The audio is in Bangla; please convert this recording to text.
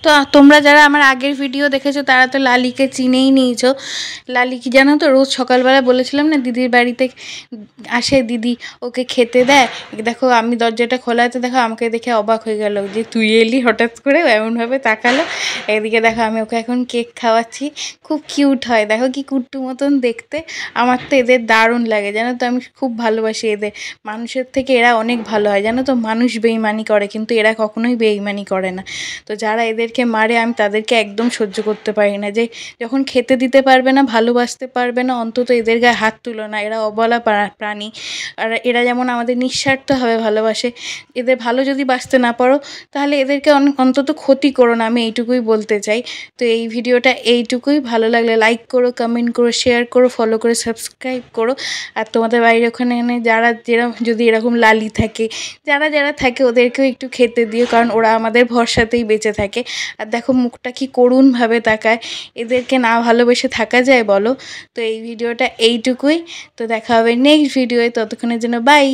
তো তোমরা যারা আমার আগের ভিডিও দেখেছো তারা তো লালিকে চিনেই নিয়েছো। লালি কি জানো তো, রোজ সকালবেলা বলেছিলাম না দিদির বাড়িতে আসে, দিদি ওকে খেতে দেয়। দেখো আমি দরজাটা খোলা আছে, দেখো আমাকে দেখে অবাক হয়ে গেল যে তুই এলি হঠাৎ করে, এমনভাবে তাকালো। এদিকে দেখো আমি ওকে এখন কেক খাওয়াচ্ছি, খুব কিউট হয়, দেখো কি কুট্টু মতন দেখতে। আমার তো এদের দারুণ লাগে জানো তো, আমি খুব ভালোবাসি এদের। মানুষের থেকে এরা অনেক ভালো হয় জানো তো, মানুষ বেইমানি করে কিন্তু এরা কখনোই বেইমানি করে না। তো যারা এদেরকে মারে আমি তাদেরকে একদম সহ্য করতে পারি না, যে যখন খেতে দিতে পারবে না, ভালোবাসতে পারবে না, অন্তত এদের গায়ে হাত তুলো না। এরা অবলা প্রাণী, আর এরা যেমন আমাদের নিঃস্বার্থভাবে ভালোবাসে। এদের ভালো যদি বাসতে না পারো তাহলে এদেরকে অন্তত ক্ষতি করো না, আমি এইটুকুই বলতে চাই। তো এই ভিডিওটা এইটুকুই, ভালো লাগলে লাইক করো, কমেন্ট করো, শেয়ার করো, ফলো করে সাবস্ক্রাইব করো। আর তোমাদের বাড়ির ওখানে যারা যদি এরকম লালি থাকে, যারা যারা থাকে ওদেরকেও একটু খেতে দিও, কারণ ওরা আমাদের ভরসাতেই বেঁচে থাকে। আর দেখো মুখটা কি করুণভাবে তাকায়, এদেরকে না ভালোবেসে থাকা যায় বলো? তো এই ভিডিওটা এইটুকুই, তো দেখা হবে নেক্সট ভিডিওয়ে, ততক্ষণের জন্য বাই।